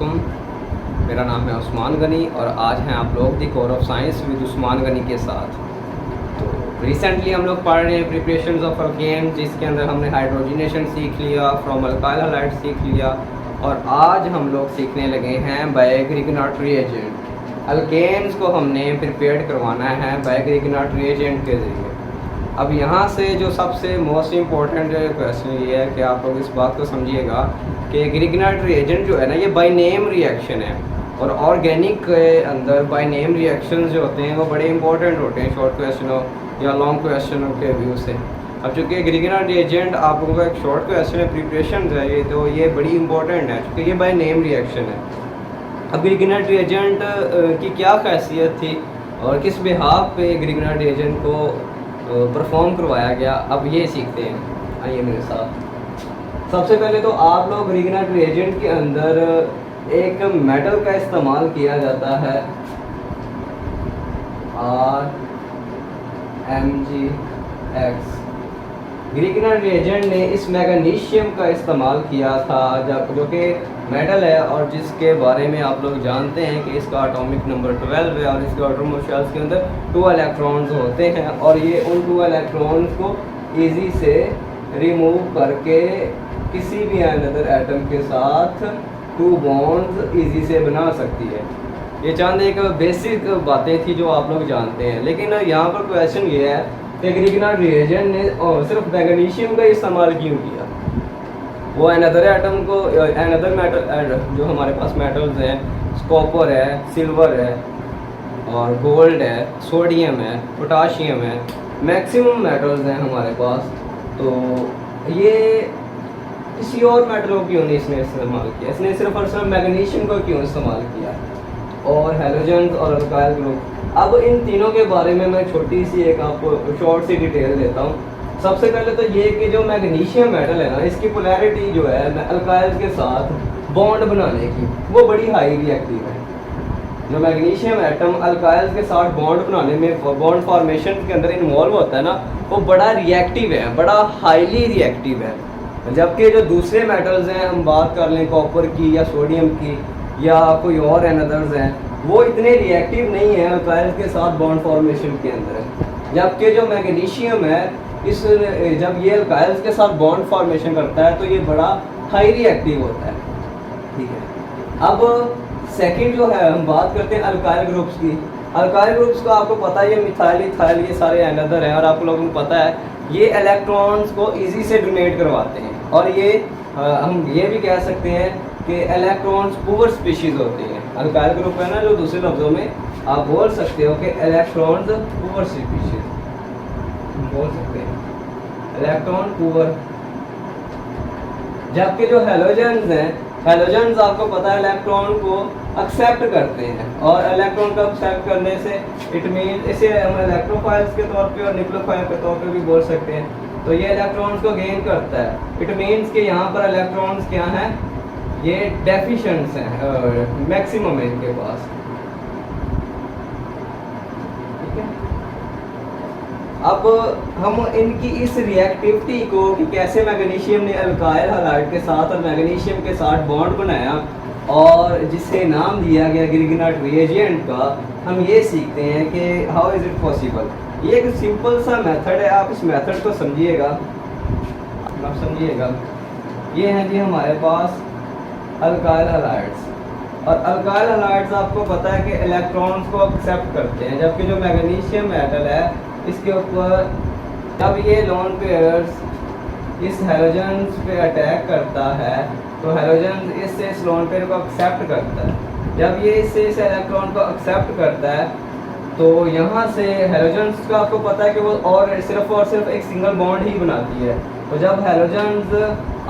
वालेकुम। मेरा नाम है उस्मान गनी और आज हैं आप लोग the core of science with Usman Ghani के साथ। तो रिसेंटली हम लोग पढ़ रहे हैं प्रिपरेशंस ऑफ अल्केन, जिसके अंदर हमने हाइड्रोजनेशन सीख लिया, फ्रॉम अल्काइल हैलाइड सीख लिया और आज हम लोग सीखने लगे हैं बायो-ग्रिगनाट रिएजेंट। अल्केन्स को हमने प्रिपेयर करवाना है बायो-ग्रिगनाट रिएजेंट के ज़रिए। अब यहाँ से जो सबसे मोस्ट इम्पॉर्टेंट क्वेश्चन ये है कि आप लोग इस बात को समझिएगा कि ग्रिगनाट रिएजेंट जो है ना, ये बाय नेम रिएक्शन है और ऑर्गेनिक के अंदर बाय नेम रिएक्शंस जो होते हैं वो बड़े इंपॉर्टेंट होते हैं शॉर्ट क्वेश्चनों या लॉन्ग क्वेश्चनों के व्यू से। अब चूँकि ग्रिगनाट रिएजेंट आप लोगों का एक शॉर्ट क्वेश्चन है, प्रिपरेशन है ये, तो ये बड़ी इंपॉर्टेंट है क्योंकि ये बाय नेम रिएक्शन है। अब ग्रिगनाट रिएजेंट की क्या खासियत थी और किस बिहाफ पे ग्रिगनाट रिएजेंट को परफॉर्म करवाया गया, अब ये सीखते हैं। आइए मेरे साथ। सबसे पहले तो आप लोग ग्रिगनाट रिएजेंट के अंदर एक मेटल का इस्तेमाल किया जाता है, RMgX। ग्रिगनाट रिएजेंट ने इस मैग्नीशियम का इस्तेमाल किया था जो कि मेटल है और जिसके बारे में आप लोग जानते हैं कि इसका एटॉमिक नंबर 12 है और इसके आटोमोर शेल्स के अंदर 2 इलेक्ट्रॉन्स होते हैं और ये उन 2 इलेक्ट्रॉन्स को इजी से रिमूव करके किसी भी अनदर एटम के साथ 2 बॉन्ड्स इजी से बना सकती है। ये चंद एक बेसिक बातें थी जो आप लोग जानते हैं, लेकिन यहाँ पर क्वेश्चन ये है कि ग्रिगनाट रिएजेंट ने सिर्फ मैग्नीशियम का इस्तेमाल क्यों किया। वो अनदर एटम को अनदर मेटल जो हमारे पास मेटल्स हैं, कॉपर है, सिल्वर है और गोल्ड है, सोडियम है, पोटाशियम है, मैक्सिमम मेटल्स हैं हमारे पास। तो ये किसी और मेटल को क्यों नहीं इसने इस्तेमाल किया, इसने सिर्फ और सिर्फ मैग्नीशियम को क्यों इस्तेमाल किया और हैलोजेंस और अल्काइल ग्रुप। अब इन तीनों के बारे में मैं छोटी सी एक आपको शॉर्ट सी डिटेल देता हूँ। सबसे पहले तो ये कि जो मैग्नीशियम मेटल है ना, इसकी पोलैरिटी जो है अल्काइल्स के साथ बॉन्ड बनाने की वो बड़ी हाई रिएक्टिव है। जो मैग्नीशियम एटम अल्काइल्स के साथ बॉन्ड बनाने में, बॉन्ड फॉर्मेशन के अंदर इन्वॉल्व होता है ना, वो बड़ा रिएक्टिव है, बड़ा हाईली रिएक्टिव है। जबकि जो दूसरे मेटल्स हैं, हम बात कर लें कॉपर की या सोडियम की या कोई और अनदर्स हैं, वो इतने रिएक्टिव नहीं है अल्काइल्स के साथ बॉन्ड फॉर्मेशन के अंदर। जबकि जो मैग्नीशियम है, इस जब ये अल्काइल्स के साथ बॉन्ड फॉर्मेशन करता है तो ये बड़ा हाई रिएक्टिव होता है। ठीक है। अब सेकंड जो है, हम बात करते हैं अल्काइल ग्रुप्स की। अल्काइल ग्रुप्स का आपको पता है, ये मिथाइल, इथाइल, ये सारे अनदर हैं और आप लोगों को पता है ये इलेक्ट्रॉन्स को इजी से डोनेट करवाते हैं और ये हम ये भी कह सकते हैं कि इलेक्ट्रॉन्स पुअर स्पीशीज होते हैं। अल्काइल ग्रुप है ना, जो दूसरे लफ्जों में आप बोल सकते हो कि इलेक्ट्रॉन्स पुअर स्पीशीज बोल सकते हैं, इलेक्ट्रॉन पुअर। जबकि जो हैलोजेंस हैं, हैलोजेंस आपको पता है इलेक्ट्रॉन को एक्सेप्ट करते हैं और इलेक्ट्रॉन को एक्सेप्ट करने से इट मीन इसे हम इलेक्ट्रोफाइल्स के तौर पे और न्यूक्लियोफाइल के तौर पे भी बोल सकते हैं। तो ये इलेक्ट्रॉन्स को गेन करता है। इट मीन्स कि यहाँ पर इलेक्ट्रॉन्स क्या हैं, ये डेफिशिएंट्स हैं, मैक्सिमम है इनके पास। ठीक है। अब हम इनकी इस रिएक्टिविटी को कि कैसे मैग्नीशियम ने अल्काइल हैलाइड के साथ और मैग्नीशियम के साथ बॉन्ड बनाया और जिसे नाम दिया गया ग्रिगनाट रिएजेंट का, हम ये सीखते हैं कि हाउ इज़ इट पॉसिबल। ये एक सिंपल सा मेथड है, आप इस मेथड को समझिएगा। आप समझिएगा, ये हैं जी हमारे पास अल्काइल हैलाइड्स और अल्काइल हैलाइड्स आपको पता है कि इलेक्ट्रॉन्स को एक्सेप्ट करते हैं, जबकि जो मैग्नीशियम मेटल है इसके ऊपर जब ये लोन पेयर्स इस हैलोजेंस पे अटैक करता है तो हैलोजन इससे इस लोन पेयर को एक्सेप्ट करता है। जब ये इससे इस इलेक्ट्रॉन को एक्सेप्ट करता है तो यहाँ से हैलोजेंस का आपको पता है कि वो और सिर्फ एक सिंगल बॉन्ड ही बनाती है। तो जब हैलोजेंस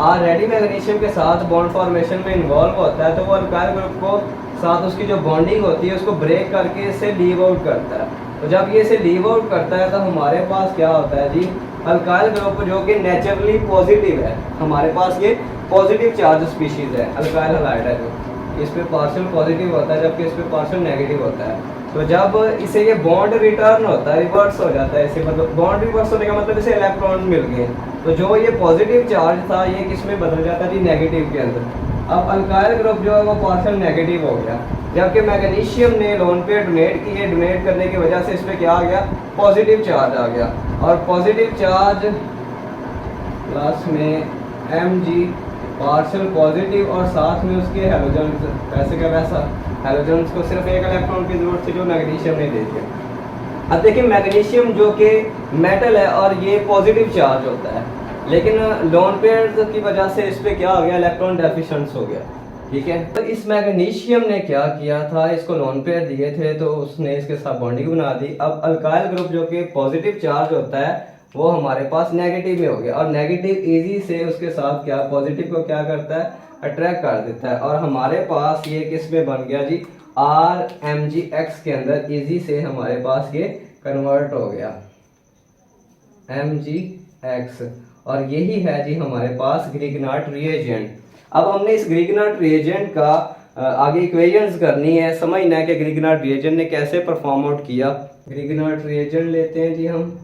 ऑलरेडी मैग्नीशियम के साथ बॉन्ड फॉर्मेशन में इन्वॉल्व होता है तो वो अल्काइल ग्रुप को साथ उसकी जो बॉन्डिंग होती है उसको ब्रेक करके इसे लीव आउट करता है। तो जब ये इसे लीव आउट करता है तो हमारे पास क्या होता है जी, अल्काइल ग्रुप जो कि नेचुरली पॉजिटिव है, हमारे पास ये पॉजिटिव चार्ज स्पीशीज़ है, अल्काइल हैलाइड है, जो इस पे पार्शियल पॉजिटिव होता है जबकि इस पे पार्शियल नेगेटिव होता है। तो जब इसे ये बॉन्ड रिटर्न होता है, रिवर्स हो जाता है, इसे मतलब बॉन्ड रिवर्स होने का मतलब इसे इलेक्ट्रॉन मिल गए, तो जो ये पॉजिटिव चार्ज था ये किस में बदल जाता है जी, नेगेटिव के अंदर। अब अल्काइल ग्रुप जो है वो पार्शियल नेगेटिव हो गया, जबकि मैग्नीशियम ने लोन पेयर डोनेट किए। डोनेट करने की वजह से इसमें क्या आ गया, पॉजिटिव चार्ज आ गया। और पॉजिटिव चार्ज प्लस में Mg पार्शियल पॉजिटिव और साथ में उसके हैलोजन्स, वैसे का वैसा हैलोजन्स को सिर्फ एक इलेक्ट्रॉन की जरूरत थी जो मैग्नीशियम ने दे दिया। अब देखिए मैग्नीशियम जो कि मेटल है और ये पॉजिटिव चार्ज होता है, लेकिन लोन पेयर की वजह से इस पे क्या हो गया, इलेक्ट्रॉन डेफिशिएंस हो गया। ठीक है, तो इस मैग्नीशियम ने क्या किया था, इसको लोन पेयर दिए थे तो उसने इसके साथ बॉन्डिंग बना दी। अब अल्काइल ग्रुप जो कि पॉजिटिव चार्ज होता है वो हमारे पास नेगेटिव में हो गया, और नेगेटिव इजी से उसके साथ क्या पॉजिटिव को क्या करता है, अट्रैक्ट कर देता है। और हमारे पास ये किस में बन गया जी, RMgX के अंदर इजी से हमारे पास ये कन्वर्ट हो गया Mgx, और यही है जी हमारे पास ग्रिगनार्ड रिएजेंट। अब हमने इस ग्रिगनार्ड रिएजेंट का आगे इक्वेशंस करनी है, समझना है कि ग्रिगनार्ड रिएजेंट ने कैसे परफॉर्म आउट किया। ग्रिगनार्ड रिएजेंट लेते हैं जी हम,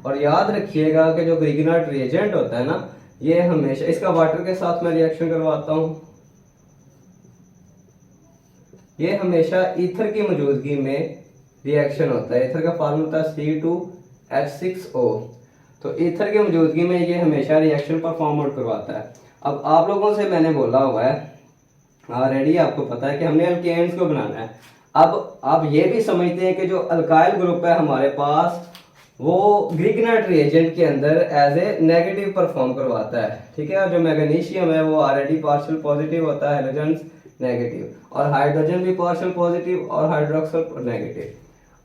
और याद रखिएगा कि जो ग्रिगनार्ड रिएजेंट होता है ना, ये हमेशा, इसका वाटर के साथ मैं रिएक्शन करवाता हूँ, ये हमेशा ईथर की मौजूदगी में रिएक्शन होता है। ईथर का फार्मूला था C2H6O, तो ईथर की मौजूदगी में ये हमेशा रिएक्शन परफॉर्म आउट करवाता है। अब आप लोगों से मैंने बोला हुआ है ऑलरेडी, आपको पता है कि हमने अल्केन्स को बनाना है। अब आप ये भी समझते हैं कि जो अल्काइल ग्रुप है हमारे पास वो ग्रिगनार्ड रिएजेंट के अंदर एज ए नेगेटिव परफॉर्म करवाता है। ठीक है, और जो मैग्नीशियम है वो ऑलरेडी पार्शियल पॉजिटिव होता है, हैलोजेंस नेगेटिव, और हाइड्रोजन भी पार्शियल पॉजिटिव और हाइड्रोक्सल नेगेटिव।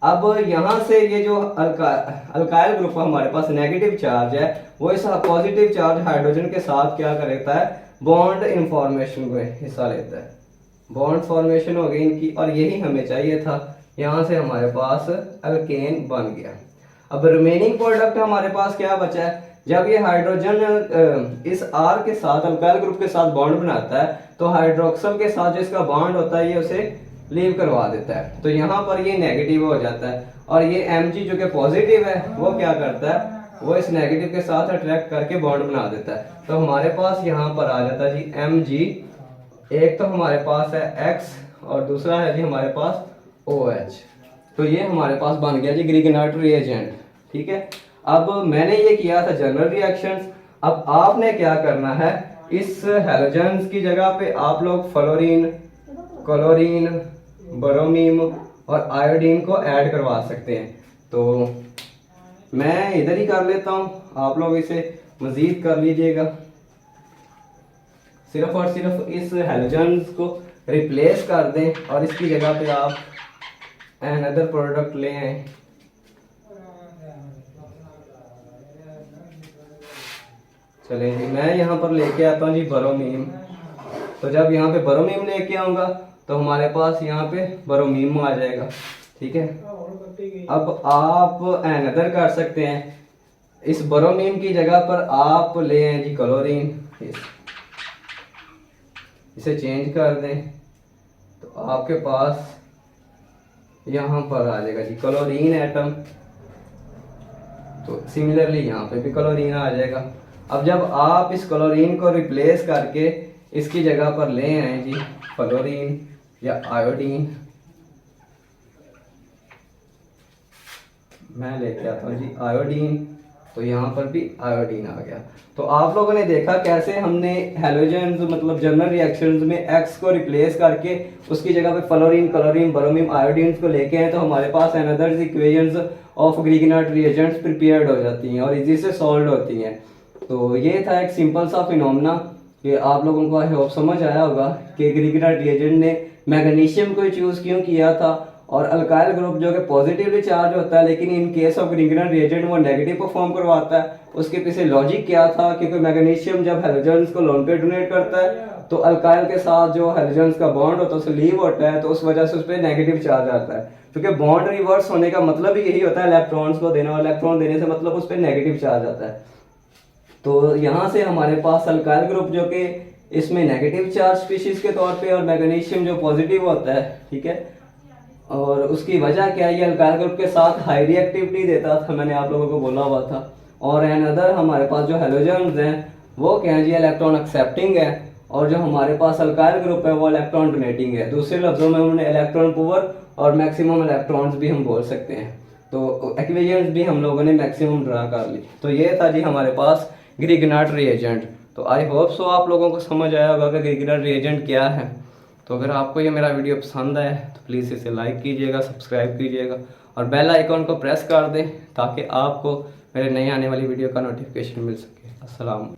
अब यहाँ से ये जो अल्काइल ग्रुप हमारे पास नेगेटिव चार्ज है, वो इस पॉजिटिव चार्ज हाइड्रोजन के साथ क्या करता है, बॉन्ड इंफॉर्मेशन में हिस्सा लेता है। बॉन्ड फॉर्मेशन हो गई इनकी, और यही हमें चाहिए था। यहाँ से हमारे पास अल्केन बन गया। अब रिमेनिंग प्रोडक्ट हमारे पास क्या बचा है, जब ये हाइड्रोजन इस R के साथ अल्काइल ग्रुप के साथ बॉन्ड बनाता है तो हाइड्रोक्सल के साथ जो इसका बॉन्ड होता है ये उसे लीव करवा देता है, तो यहाँ पर ये नेगेटिव हो जाता है। और ये Mg जो कि पॉजिटिव है वो क्या करता है, वो इस नेगेटिव के साथ अट्रैक्ट करके बॉन्ड बना देता है। तो हमारे पास यहाँ पर आ जाता है जी Mg, एक तो हमारे पास है X और दूसरा है जी हमारे पास OH। तो ये हमारे पास बन गया जी ग्रिगनार्ड रिएजेंट। ठीक है, अब मैंने ये किया था जनरल रिएक्शंस। अब आपने क्या करना है, इस हैलोजेंस की जगह पे आप लोग फ्लोरीन, क्लोरीन, ब्रोमीन और आयोडीन को ऐड करवा सकते हैं। तो मैं इधर ही कर लेता हूँ, आप लोग इसे मजीद कर लीजिएगा। सिर्फ और सिर्फ इस हैलोजेंस को रिप्लेस कर दें और इसकी जगह पे आप अनदर प्रोडक्ट ले आए। चलें जी, मैं यहाँ पर लेके आता हूँ जी ब्रोमीन। तो जब यहाँ पे ब्रोमीन लेके आऊंगा तो हमारे पास यहाँ पे ब्रोमीन आ जाएगा। ठीक है, अब आप अनदर कर सकते हैं, इस ब्रोमीन की जगह पर आप ले आए जी क्लोरीन, इसे चेंज कर दें तो आपके पास यहाँ पर आ जाएगा जी क्लोरीन एटम। तो सिमिलरली यहाँ पे भी क्लोरीन आ जाएगा। अब जब आप इस क्लोरीन को रिप्लेस करके इसकी जगह पर ले आए जी फ्लोरीन या आयोडीन, मैं लेके आता हूँ जी आयोडीन, तो यहाँ पर भी आयोडीन आ गया। तो आप लोगों ने देखा कैसे हमने हैलोजेंस मतलब जनरल रिएक्शंस में X को रिप्लेस करके उसकी जगह पे फ्लोरीन, क्लोरीन, ब्रोमीन, आयोडीन को लेके आए, तो हमारे पास another equations of Grignard reagents prepared हो जाती हैं और इजी से सॉल्व होती हैं। तो ये था एक सिंपल सा फिनोमेना कि आप लोगों को आई होप समझ आया होगा कि ग्रिगनार्ड रिएजेंट ने मैग्नीशियम को चूज क्यों किया था, और अल्काइल ग्रुप जो कि पॉजिटिवली चार्ज होता है लेकिन in case of Grignard reagent वो नेगेटिव परफॉर्म करवाता है। उसके पीछे लॉजिक क्या था, क्योंकि मैग्नीशियम जब हैलोजेंस को लोन पे डोनेट करता है तो अल्काइल के साथ जो हैलोजेंस का बॉन्ड होता है उसे लीव होता है, तो उस वजह से उस पर नेगेटिव चार्ज आता है। क्योंकि बॉन्ड रिवर्स होने का मतलब ही यही होता है इलेक्ट्रॉन्स को देना, और इलेक्ट्रॉन देने से मतलब उस पर नेगेटिव चार्ज आता है। तो यहाँ से हमारे पास अल्काइल ग्रुप जो कि इसमें नेगेटिव चार्ज स्पीशीज के तौर पे और मैग्नीशियम जो पॉजिटिव होता है, ठीक है, और उसकी वजह क्या है, ये अल्काइल ग्रुप के साथ हाई रिएक्टिविटी देता था, मैंने आप लोगों को बोला हुआ था। और अनदर हमारे पास जो हैलोजेंस हैं वो क्या है जी, इलेक्ट्रॉन एक्सेप्टिंग है, और जो हमारे पास अल्काइल ग्रुप है वो इलेक्ट्रॉन डोनेटिंग है। दूसरे लफ्जों में उन्होंने इलेक्ट्रॉन पुअर और मैक्सिमम इलेक्ट्रॉन्स भी हम बोल सकते हैं। तो इक्वेशंस भी हम लोगों ने मैक्सिमम ड्रा कर ली। तो ये था जी हमारे पास ग्रिगनाट रिएजेंट। तो आई होप सो आप लोगों को समझ आया होगा कि ग्रिगनाट रिएजेंट क्या है। तो अगर आपको ये मेरा वीडियो पसंद आए तो प्लीज़ इसे लाइक कीजिएगा, सब्सक्राइब कीजिएगा और बेल आइकॉन को प्रेस कर दें ताकि आपको मेरे नई आने वाली वीडियो का नोटिफिकेशन मिल सके। अस्सलाम।